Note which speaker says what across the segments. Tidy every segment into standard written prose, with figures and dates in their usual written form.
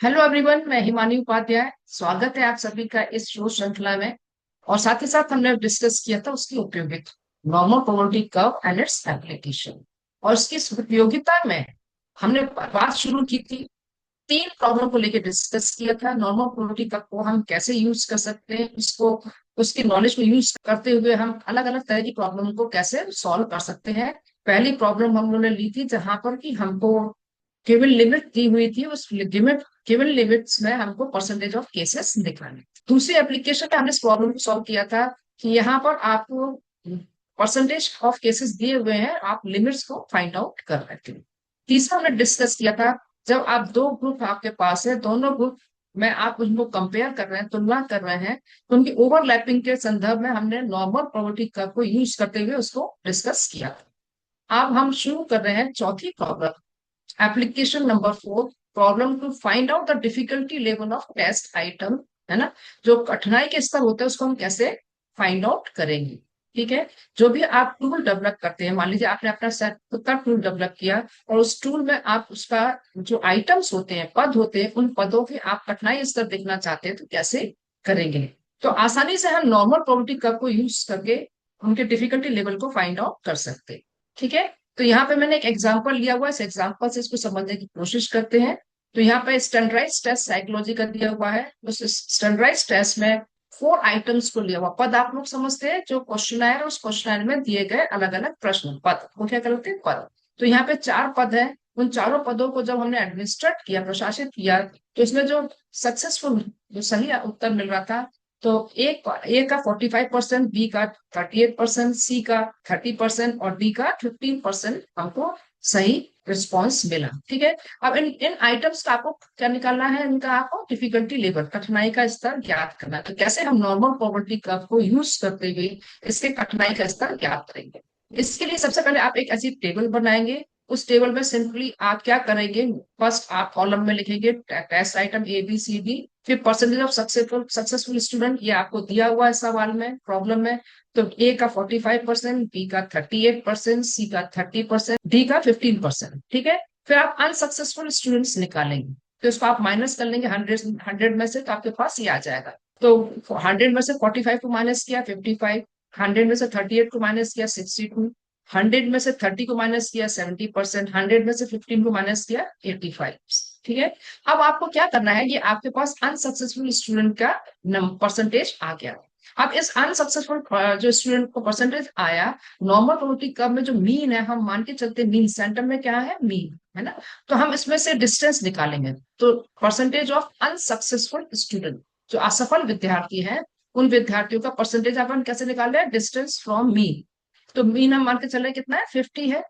Speaker 1: Hello everyone, मैं हिमानी उपाध्याय। स्वागत है आप सभी का इस शो श्रृंखला में। और साथ ही साथ हमने डिस्कस किया था उसकी उपयोगिता, normal probability curve and its application. और इसकी इस उपयोगिता में हमने बात शुरू की थी, तीन प्रॉब्लम को लेकर डिस्कस किया था। नॉर्मल प्रोबेबिलिटी कर्व को हम कैसे यूज कर सकते हैं, इसको उसकी नॉलेज को यूज करते हुए हम अलग अलग तरह की प्रॉब्लम को कैसे सॉल्व कर सकते हैं। पहली प्रॉब्लम हम लोगों ने ली थी जहां पर कि हमको केवल लिमिट दी हुई थी, उस लिमिट केवल लिमिट्स में हमको परसेंटेज ऑफ केसेस दिखाने। दूसरी एप्लीकेशन में हमने इस प्रॉब्लम को सॉल्व किया था कि यहाँ पर आपको परसेंटेज ऑफ केसेस दिए हुए हैं, आप लिमिट्स को फाइंड आउट कर रहे थे। तीसरा हमने डिस्कस किया था, जब आप दो ग्रुप आपके पास है, दोनों ग्रुप में आप उनको कंपेयर कर रहे हैं, तुलना कर रहे हैं, तो उनकी ओवरलैपिंग के संदर्भ में हमने नॉर्मल प्रोबेबिलिटी कर्व को यूज करते हुए उसको डिस्कस किया था। अब हम शुरू कर रहे हैं चौथी problem, application number 4। Problem to find out the difficulty level of test item, है ना। जो कठिनाई के स्तर होते हैं उसको हम कैसे फाइंड आउट करेंगे। ठीक है। जो भी आप टूल डेवलप करते हैं, मान लीजिए आपने अपना सेट खुद का टूल डेवलप किया और उस टूल में आप उसका जो आइटम्स होते हैं, पद होते हैं, उन पदों के आप कठिनाई स्तर देखना चाहते हैं तो कैसे करेंगे। तो आसानी से हम नॉर्मल प्रोबेबिलिटी कर्व को यूज करके उनके डिफिकल्टी लेवल को फाइंड आउट कर सकते हैं। ठीक है। तो यहाँ पे मैंने एक एग्जांपल लिया हुआ है, इस एग्जांपल से इसको समझने की कोशिश करते हैं। तो यहाँ पे स्टैंडर्डाइज्ड टेस्ट साइकोलॉजी का दिया हुआ है। उस स्टैंडर्डाइज्ड टेस्ट में 4 आइटम्स को लिया हुआ, पद आप लोग समझते हैं, जो क्वेश्चन उस क्वेश्चन में दिए गए अलग अलग प्रश्न, पद वो क्या करते हैं, पद। तो यहाँ पे 4 पद है। उन चारों पदों को जब हमने एडमिनिस्ट्रेट किया, प्रशासित किया, तो इसमें जो सक्सेसफुल, जो सही उत्तर मिल रहा था, तो ए का 45%, बी का 38%, सी का 30% और डी का 15% हमको सही रिस्पॉन्स मिला। ठीक है। अब इन इन आइटम्स का आपको क्या निकालना है, इनका आपको डिफिकल्टी लेवल, कठिनाई का स्तर ज्ञात करना है। तो कैसे हम नॉर्मल प्रोबेबिलिटी कर्व को यूज करते हुए इसके कठिनाई का स्तर ज्ञात करेंगे। इसके लिए सबसे पहले आप एक ऐसी टेबल बनाएंगे। उस टेबल में सिंपली आप क्या करेंगे, फर्स्ट आप कॉलम में लिखेंगे test item A B C D, फिर परसेंटेज ऑफ सक्सेसफुल स्टूडेंट, ये आपको दिया हुआ है सवाल में, प्रॉब्लम में। तो ए का 45%, बी का 38%, सी का 30%, डी का 15%। ठीक है। फिर आप अनसक्सेसफुल स्टूडेंट्स निकालेंगे, तो इसको आप माइनस कर लेंगे 100 में से, तो आपके पास ये आ जाएगा। तो 100 में से 45 को माइनस किया 55, 100 में से 38 को माइनस किया 62, 100 में से 30 को माइनस किया 70%, 100 में से 15 को माइनस किया 85। ठीक है। अब आपको क्या करना है, ये आपके पास अनसक्सेसफुल स्टूडेंट का परसेंटेज आ गया। अब इस अनसक्सेसफुल जो स्टूडेंट को परसेंटेज आया, नॉर्मल प्रोबेबिलिटी कर्व में जो मीन है, हम मान के चलते मीन, सेंटर में क्या है, मीन है ना। तो हम इसमें से डिस्टेंस निकालेंगे। तो परसेंटेज ऑफ अनसक्सेसफुल स्टूडेंट, जो असफल विद्यार्थी है, उन विद्यार्थियों का परसेंटेज अपन कैसे निकाल रहे हैं, डिस्टेंस फ्रॉम मीन। तो मीन हम मान के चल रहे हैं कितना है, 50 है।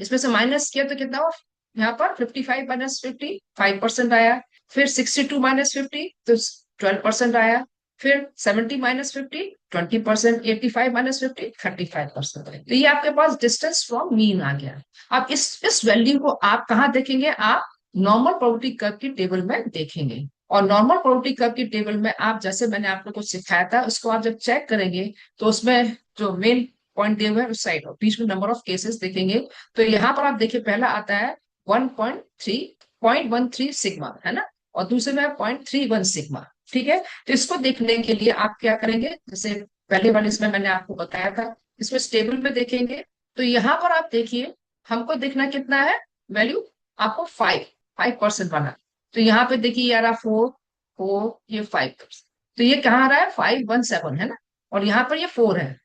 Speaker 1: इसमें से माइनस किया तो कितना हो, यहाँ पर 55 माइनस 50, 5% आया। फिर 62 माइनस 50, तो 12% आया। फिर 70 माइनस 50, 20%। 85 माइनस 50, 35%। तो ये आपके पास डिस्टेंस फ्रॉम मीन आ गया। अब इस वैल्यू को आप कहाँ देखेंगे, आप नॉर्मल प्रोबेबिलिटी कर्व की टेबल में देखेंगे। और नॉर्मल प्रोबेबिलिटी कर्व की टेबल में आप, जैसे मैंने आप लोग को सिखाया था, उसको आप जब चेक करेंगे तो उसमें जो मेन पॉइंट दिए हुए हैं उस साइड, और बीच में नंबर ऑफ केसेस देखेंगे। तो यहाँ पर आप देखिए, पहला आता है 1.13 सिग्मा, है ना। और दूसरे में 0.31 सिग्मा। ठीक है। तो इसको देखने के लिए आप क्या करेंगे, जैसे पहले वाले इसमें मैंने आपको बताया था, इसमें स्टेबल में देखेंगे। तो यहाँ पर आप देखिए, हमको देखना कितना है, वैल्यू आपको 5% बना। तो यहाँ पे देखिए ये आ रहा 4, ये 5। तो ये कहाँ आ रहा है, 517, है ना। और यहाँ पर ये 4 है।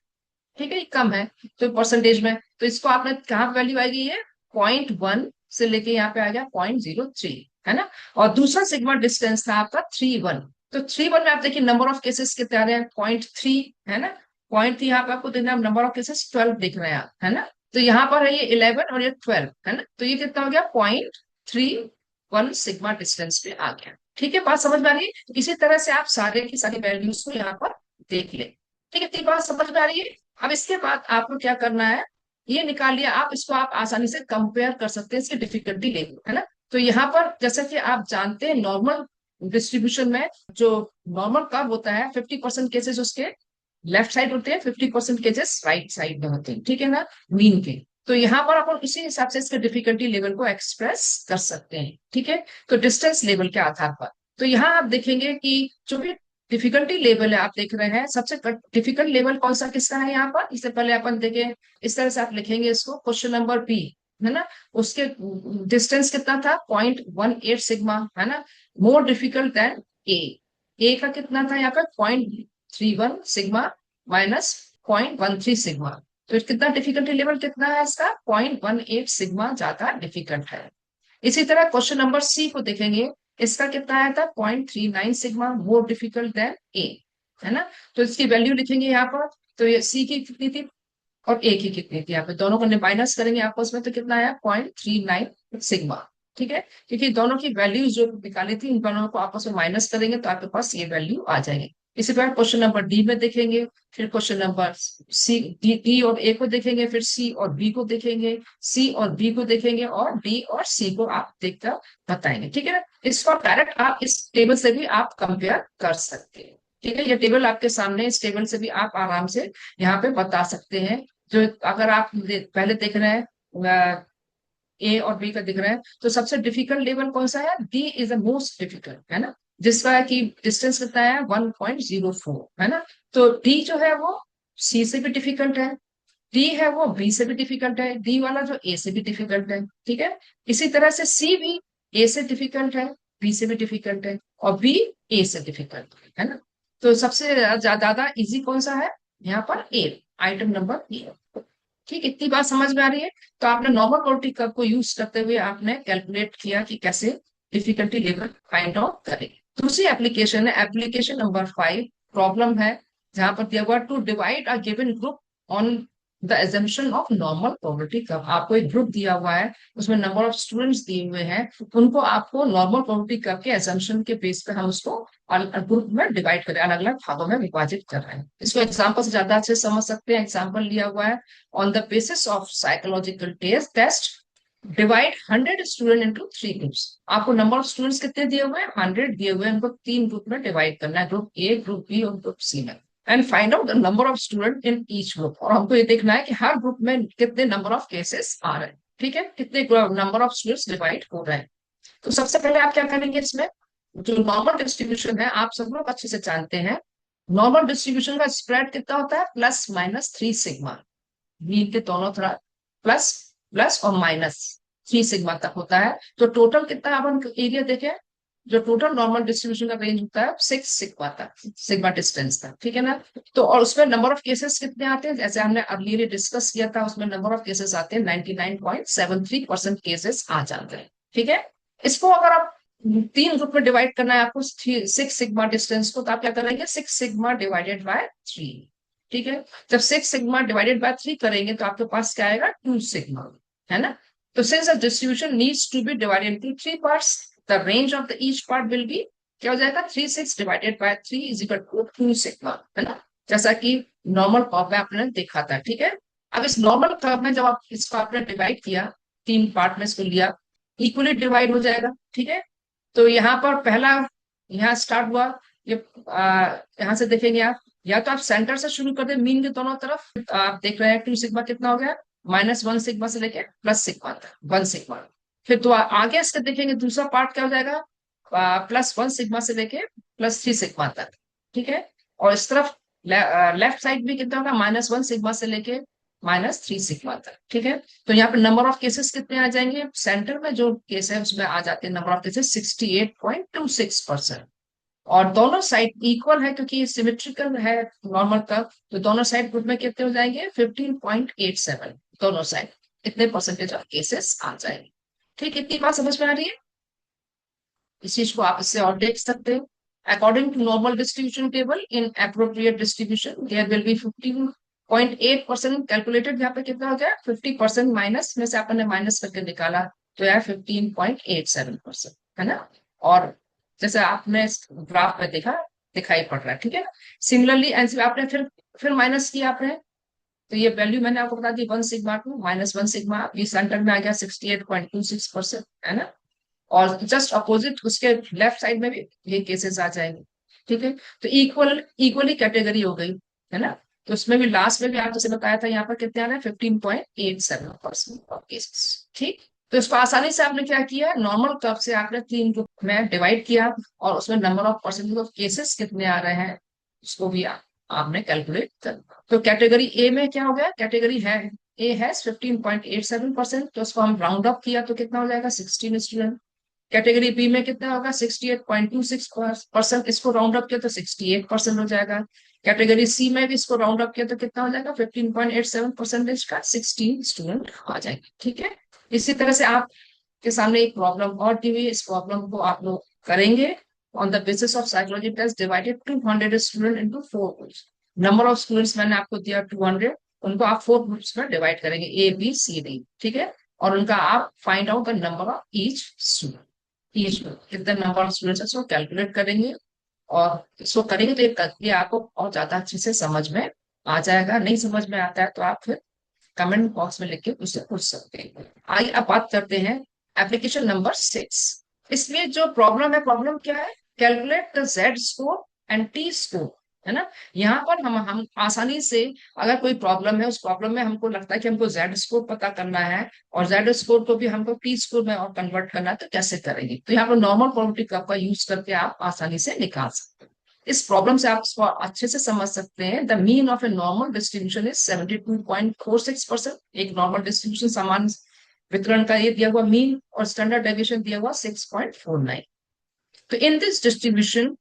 Speaker 1: ठीक है, ये कम है तो परसेंटेज में। तो इसको आपने कहाँ वैल्यू आएगी, ये 0.1 से लेके यहाँ पे आ गया 0.03, है ना। और दूसरा सिग्मा डिस्टेंस था आपका 3.1। तो 3.1 में आप देखिए नंबर ऑफ केसेस कितने आ रहे हैं, 0.3, है ना। 0.3 यहाँ पे आपको देखना, नंबर ऑफ केसेस 12 दिख रहे हैं, है ना। तो यहाँ पर है ये 11 और ये 12, है ना। तो ये कितना हो गया, 0.31 सिग्मा डिस्टेंस पे आ गया। ठीक है, बात समझ में आ रही है। इसी तरह से आप सारे की सारी वैल्यूज को यहाँ पर देख ले। ठीक है, तो ये बात समझ में आ रही है। अब इसके बाद आपको क्या करना है, ये निकाल लिया आप, इसको आप आसानी से कंपेयर कर सकते हैं, इसकी डिफिकल्टी लेवल, है ना। तो यहाँ पर जैसे कि आप जानते हैं, नॉर्मल डिस्ट्रीब्यूशन में जो नॉर्मल कर्व होता है, 50% केसेस उसके लेफ्ट साइड होते हैं, 50% केसेस राइट साइड में होते हैं, ठीक है ना, मीन के। तो यहाँ पर अपन उसी हिसाब से इसके डिफिकल्टी लेवल को एक्सप्रेस कर सकते हैं, ठीक है। तो डिस्टेंस लेवल के आधार पर, तो यहाँ आप देखेंगे कि जो भी डिफिकल्टी लेवल है आप देख रहे हैं, सबसे डिफिकल्ट लेवल कौन सा किसका है यहाँ पर, इससे पहले अपन देखें, इस तरह से आप लिखेंगे इसको, क्वेश्चन नंबर बी, है ना, उसके डिस्टेंस कितना था, 0.18 सिग्मा, है ना, मोर डिफिकल्ट देन ए का कितना था यहाँ पर, 0.31 सिग्मा माइनस 0.13 सिग्मा। तो कितना डिफिकल्टी लेवल कितना है इसका, 0.18 सिग्मा ज्यादा डिफिकल्ट है। इसी तरह क्वेश्चन नंबर सी को देखेंगे, इसका कितना आया था, 0.39 सिग्मा, मोर डिफिकल्ट देन ए, है ना। तो इसकी वैल्यू लिखेंगे यहाँ पर, तो ये सी की कितनी थी और ए की कितनी थी, यहाँ पे दोनों को माइनस करेंगे आपस में, तो कितना आया, 0.39 सिग्मा, ठीक है। क्योंकि दोनों की वैल्यूज जो निकाली थी, इन दोनों को आपस में माइनस करेंगे तो आपके पास ये वैल्यू आ जाएगी। इसी प्रकार क्वेश्चन नंबर डी में देखेंगे, फिर क्वेश्चन नंबर सी, डी और ए को देखेंगे, फिर सी और बी को देखेंगे, सी और बी को देखेंगे, और डी और सी को आप देखकर बताएंगे, ठीक है ना। इसको डायरेक्ट आप इस टेबल से भी आप कंपेयर कर सकते हैं, ठीक है। ये टेबल आपके सामने, इस टेबल से भी आप आराम से यहाँ पे बता सकते हैं। जो अगर आप पहले देख रहे हैं ए और बी का दिख रहा है, तो सबसे डिफिकल्ट लेवल कौन सा है, D is the most difficult, है ना, जिसका कि डिस्टेंस कितना है, 1.04, है ना। तो डी जो है वो सी से भी डिफिकल्ट है, डी है वो बी से भी डिफिकल्ट है, डी वाला जो ए से भी डिफिकल्ट है, ठीक है। इसी तरह से सी भी ए से डिफिकल्ट है, बी से भी डिफिकल्ट है, और बी ए से डिफिकल्ट है ना। तो सबसे ज्यादा इजी कौन सा है, यहाँ पर ए, आइटम नंबर ए। ठीक, इतनी बात समझ में आ रही है। तो आपने नॉर्मल क्वालिटी कर्व को यूज करते हुए आपने कैलकुलेट किया कि कैसे डिफिकल्टी लेवल फाइंड आउट करें। दूसरी एप्लीकेशन है एप्लीकेशन नंबर 5, प्रॉब्लम है जहां पर दिया हुआ to divide a given group on the assumption of normal probability curve. आपको एक ग्रुप दिया हुआ है, उसमें नंबर ऑफ स्टूडेंट्स दिए हुए हैं, उनको आपको नॉर्मल प्रोबेबिलिटी कर्व के एजम्पशन के बेस पे हम उसको ग्रुप में डिवाइड करें, अलग अलग भागों में विभाजित कर रहे हैं। इसको एग्जाम्पल से ज्यादा अच्छे से समझ सकते हैं। एग्जाम्पल लिया हुआ है, on the basis of psychological test divide 100 student into 3 groups. आपको नंबर ऑफ स्टूडेंट्स कितने दिए हुए हैं, 100 दिए हुए हैं, उनको 3 ग्रुप में डिवाइड करना है, ग्रुप ए, ग्रुप बी और ग्रुप सी में, and find out the number of student in each group. और हमको ये देखना है कि हर ग्रुप में कितने नंबर ऑफ केसेस आ रहे हैं, ठीक है, कितने नंबर ऑफ स्टूडेंट्स डिवाइड हो रहे हैं। तो सबसे पहले आप क्या करेंगे, इसमें जो नॉर्मल डिस्ट्रीब्यूशन है आप सब लोग अच्छे से जानते हैं, नॉर्मल डिस्ट्रीब्यूशन का स्प्रेड कितना होता है, +-3 सिग्मा, मीन के दोनों तरफ प्लस प्लस और -3 सिग्मा तक होता है। तो टोटल कितना अपन एरिया देखें, जो टोटल नॉर्मल डिस्ट्रीब्यूशन का रेंज होता है 6 सिग्मा तक, सिग्मा डिस्टेंस तक, ठीक है ना। तो और उसमें नंबर ऑफ केसेस कितने आते हैं, जैसे हमने अर्लियर डिस्कस किया था, उसमें नंबर ऑफ केसेस आते हैं 99.73% केसेस आ जाते हैं, ठीक है। इसको अगर आप 3 ग्रुप में डिवाइड करना है आपको 6 सिग्मा डिस्टेंस को, तो आप क्या करेंगे, 6 सिग्मा डिवाइडेड बाय 3, ठीक है। जब 6 सिग्मा डिवाइडेड बाय 3 करेंगे तो आपके पास क्या आएगा, 2 सिग्मा, है ना। तो since the distribution needs to be divided into 3 parts, the range of the each part will be, क्या हो जाएगा, 3/6 divided by 3 is equal to 2 sigma, है ना, जैसा कि नॉर्मल कर्व में आपने देखा था, ठीक है। अब इस नॉर्मल कर्व में जब आप इसको आपने डिवाइड किया, 3 पार्ट में इसको लिया, इक्वली डिवाइड हो जाएगा, ठीक है। तो यहाँ पर पहला यहाँ स्टार्ट हुआ, ये यहाँ से देखेंगे आप, या तो आप सेंटर से शुरू कर दे, मीन के दोनों तरफ, तो आप देख रहे हैं 2 सिग्मा कितना हो गया, -1 सिग्मा से लेके प्लस सिग्मा तक, 1 सिग्मा। फिर तो आगे इसके देखेंगे दूसरा पार्ट क्या हो जाएगा, +1 सिग्मा से लेके +3 सिग्मा तक, ठीक है। और इस तरफ लेफ्ट साइड भी कितना होगा, -1 सिग्मा से लेके -3 सिग्मा तक, ठीक है। तो यहाँ पे नंबर ऑफ केसेस कितने आ जाएंगे, सेंटर में जो केस है उसमें आ जाते हैं नंबर ऑफ केसेस 68.26%। और दोनों साइड इक्वल है क्योंकि सिमेट्रिकल है नॉर्मल का, तो दोनों साइड ग्रुप में कितने हो जाएंगे, 15.87, दोनों साइड इतने परसेंटेज ऑफ केसेस आ जाएंगे। ठीक, इतनी बात समझ में आ रही है। इस चीज को आप इससे और देख सकते हैं, according to normal distribution table in appropriate distribution there will be 15.8% calculated. यहाँ पे कितना हो गया, 50% माइनस में से आपने माइनस करके निकाला, तो यार 15.87%, है ना। और जैसे आपने ग्राफ में देखा दिखाई पड़ रहा है, ठीक है। सिमिलरली आपने फिर माइनस किया आपने, तो ये वैल्यू मैंने आपको बता दी 1 सिग्मा टू -1 सिग्मा, ये सेंटर में आ गया 68.26%, है ना। और जस्ट अपोजिट उसके लेफ्ट साइड में भी ये केसेस आ जाएंगे, ठीक है। तो इक्वली कैटेगरी हो गई, है ना। तो उसमें भी लास्ट में भी आप जैसे बताया था यहाँ पर कितने आ रहे हैं 15.87% ऑफ केसेस। ठीक, तो इसको आसानी से आपने क्या किया, नॉर्मल कर्व से आपने 3 ग्रुप में डिवाइड किया और उसमें number of percentage of cases कितने आ रहे हैं उसको भी आपने कैलकुलेट कर। तो कैटेगरी ए में क्या हो गया, कैटेगरी है ए है 15.87%, तो उसको हम राउंड अप किया तो कितना हो जाएगा 16 स्टूडेंट। कैटेगरी बी में कितना होगा 68.26%, इसको राउंड अप किया तो 68% हो जाएगा। कैटेगरी सी में भी इसको राउंड अप किया तो कितना हो जाएगा 15.87% का 16 स्टूडेंट आ जाएंगे। ठीक है, इसी तरह से आपके सामने एक प्रॉब्लम और दी हुई है, इस प्रॉब्लम को आप लोग करेंगे on the basis of psychology test divided 200 student into 4 groups. Number of students मैंने आपको दिया 200, उनको आप 4 ग्रुप्स में डिवाइड करेंगे ए बी सी डी। ठीक है, और उनका आप find out the number of each student, each कितने नंबर ऑफ स्टूडेंट्स है उसको कैलकुलेट करेंगे। और इसको करेंगे तो ये आपको और ज्यादा अच्छे से समझ में आ जाएगा। नहीं समझ में आता है तो आप फिर कमेंट बॉक्स में लिख के उससे पूछ सकते हैं। आइए अब बात करते हैं एप्लीकेशन नंबर 6। इसमें जो प्रॉब्लम है, प्रॉब्लम क्या है, calculate the Z score and T score, है ना। यहाँ पर हम आसानी से अगर कोई प्रॉब्लम है, उस प्रॉब्लम में हमको लगता है कि हमको जेड स्कोर पता करना है और जेड स्कोर को भी हमको टी स्कोर में और कन्वर्ट करना है, तो कैसे करेंगे, तो यहाँ पर नॉर्मल प्रोबेबिलिटी कर्व का यूज करके आप आसानी से निकाल सकते हैं। इस प्रॉब्लम से आप इसको अच्छे से समझ सकते हैं। The mean of a normal distribution is 72.46%। एक नॉर्मल डिस्ट्रीब्यूशन समान वितरण का ये दिया हुआ मीन और स्टैंडर्ड डेविएशन दिया हुआ 6.49। तो in this distribution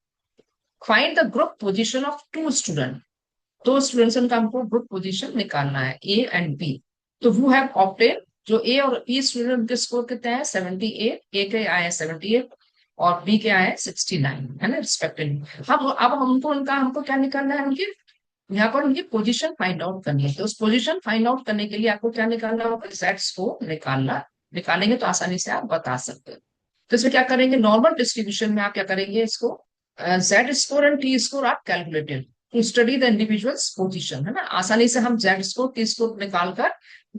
Speaker 1: find the group position of 2 student. 2 students का हमको ग्रुप पोजीशन निकालना है ए एंड बी। तो हु हैव ऑब्टेन, जो ए और बी स्टूडेंट के स्कोर कितने हैं 78, ए के आए हैं 78 और बी के आए हैं 69, है ना रिस्पेक्टिवली। अब हमको उनका हमको क्या निकालना है, उनकी यहाँ पर उनकी पोजीशन फाइंड आउट करनी है। तो उस पोजीशन फाइंड आउट करने के लिए आपको क्या निकालना होगा, जेड स्कोर निकालेंगे तो आसानी से आप बता सकते हो। तो इसमें क्या करेंगे, नॉर्मल डिस्ट्रीब्यूशन में आप क्या करेंगे, इसको Z score and T score आप calculated to study the individual's position, है ना। आसानी से हम जेड स्कोर टी स्कोर निकालकर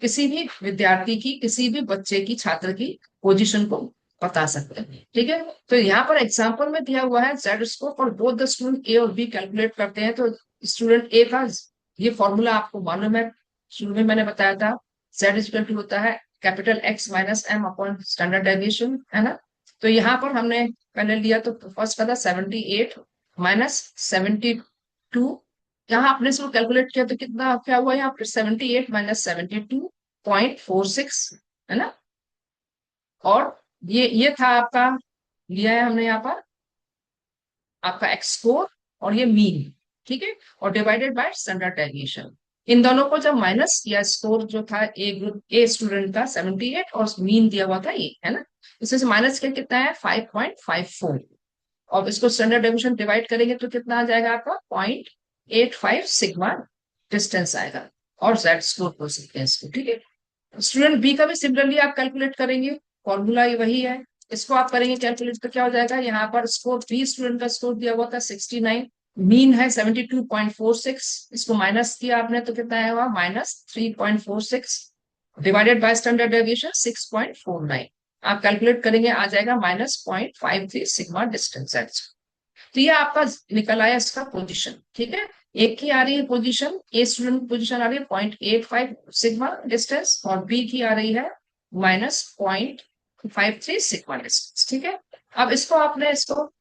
Speaker 1: किसी भी विद्यार्थी की, किसी भी बच्चे की, छात्र की पोजीशन को बता सकते हैं। ठीक है, तो यहाँ पर एग्जाम्पल में दिया हुआ है Z score for both the student A और बी कैलकुलेट करते हैं। तो स्टूडेंट ए का ये फॉर्मूला आपको मालूम है, शुरू में मैंने बताया था, जेड इक्वल टू होता है capital X minus M upon standard deviation, है ना। तो यहाँ पर हमने पहले लिया तो फर्स्ट का था 78 माइनस 72। यहाँ आपने इसको कैलकुलेट किया तो कितना क्या हुआ, यहाँ पर 78 माइनस 72.46, है ना। और ये था आपका, लिया है हमने यहाँ पर आपका एक्स स्कोर और ये मीन, ठीक है, और डिवाइडेड बाय स्टैंडर्ड डेविएशन। इन दोनों को जब माइनस किया, स्कोर जो था ए ग्रुप ए स्टूडेंट का 78 और मीन दिया हुआ था ए, है ना, इसमें से माइनस किया कितना है 5.54 और इसको स्टैंडर्ड डेविएशन डिवाइड करेंगे तो कितना आ जाएगा आपका 0.85 सिग्मा डिस्टेंस आएगा और जेड स्कोर बोल सकते हैं इसको। ठीक है, स्टूडेंट बी का भी सिमिलरली आप कैलकुलेट करेंगे, फॉर्मूला ये वही है। इसको आप करेंगे कैलकुलेट तो क्या हो जाएगा, यहाँ पर स्कोर बी स्टूडेंट का स्कोर दिया हुआ था 69, मीन है 72.46, इसको माइनस किया आपने तो कितना आएगा -3.46 डिवाइडेड बाय स्टैंडर्ड डेविएशन 6.49। आप कैलकुलेट करेंगे आ जाएगा -0.53 सिग्मा डिस्टेंस। तो ये आपका निकल आया इसका पोजीशन। ठीक है, एक की आ रही है पोजीशन, ए स्टूडेंट पोजीशन आ रही है 0.85 सिग्मा डिस्टेंस और बी की आ रही है -0.53 सिग्मा डिस्टेंस। ठीक है, अब इसको आपने इसको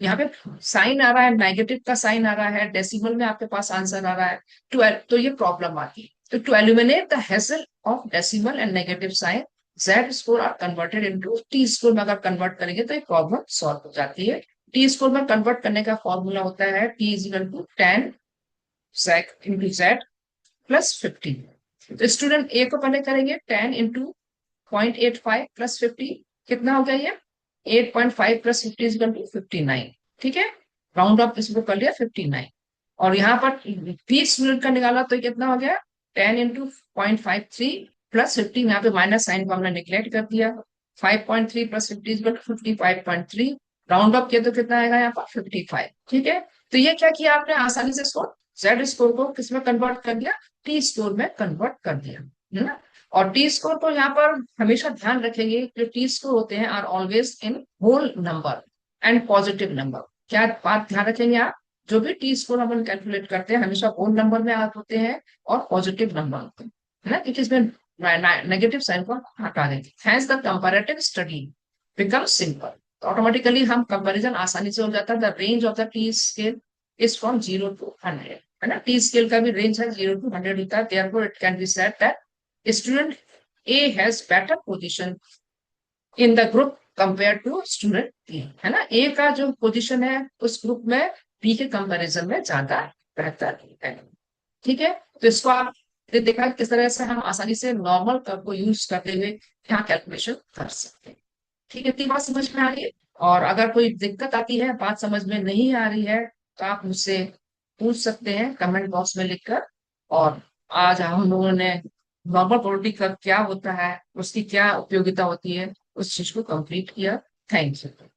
Speaker 1: यहाँ पे साइन आ रहा है, नेगेटिव का साइन आ रहा है, डेसिमल में आपके पास आंसर आ रहा है 12, तो ये प्रॉब्लम आती है। तो to eliminate the hassle of decimal and negative sign, Z score are converted into T score में अगर कन्वर्ट करेंगे तो ये प्रॉब्लम सॉल्व हो जाती है। टी स्कोर में कन्वर्ट करने का फॉर्मूला होता है T is equal to 10 into Z plus 15। तो स्टूडेंट ए को पहले करेंगे 10 इंटू 0.85 प्लस 50, कितना हो गया ये 8.5 प्लस 50 इज इक्वल टू 59। ठीक है, राउंड ऑफ इसको कर लिया 59 और यहाँ पर 20 मिनट का निकाला तो कितना हो गया 10 इंटू 0.53 प्लस 50, यहाँ पे माइनस साइन को हमने निगलेक्ट कर दिया, 5.3 plus 50 is equal to 55.3, round off किया तो कितना आएगा यहाँ पर 55। ठीक है, तो ये क्या किया आपने आसानी से इसको जेड स्कोर को किसमें कन्वर्ट कर दिया, टी स्कोर में कन्वर्ट कर दिया, है ना। और टी स्कोर को यहाँ पर हमेशा ध्यान रखेंगे जो टी स्कोर होते हैं are always in whole number and positive number. क्या बात ध्यान रखेंगे आप, जो भी टी स्कोर हम कैलकुलेट करते हैं हमेशा ओन नंबर में होते हैं और पॉजिटिव नंबर होते हैं, है ना, क्योंकि इसमें नेगेटिव साइन को हटा देते हैं। Hence the comparative study become simple. तो ऑटोमेटिकली हम कंपैरिजन आसानी से हो जाता है। The range of the T scale is from 0 to 100, है ना, टी स्केल का भी रेंज है 0 to 100 होता है। Therefore it can be said that student A has better position in the group compare to student B, है ना, ए का जो पोजीशन है उस ग्रुप में बी के कंपैरिजन में ज्यादा बेहतर है। ठीक है, तो इसको आप देखा किस तरह से हम आसानी से नॉर्मल कर्व को यूज करते हुए यहाँ कैलकुलेशन कर सकते हैं। ठीक है, इतनी बात समझ में आ रही है? और अगर कोई दिक्कत आती है, बात समझ में नहीं आ रही है, तो आप मुझसे पूछ सकते हैं कमेंट बॉक्स में लिखकर। और आज हम लोगों ने नॉर्मल प्रोबेबिलिटी कर्व क्या होता है, उसकी क्या उपयोगिता होती है, उस चीज को कंप्लीट किया। Thank you.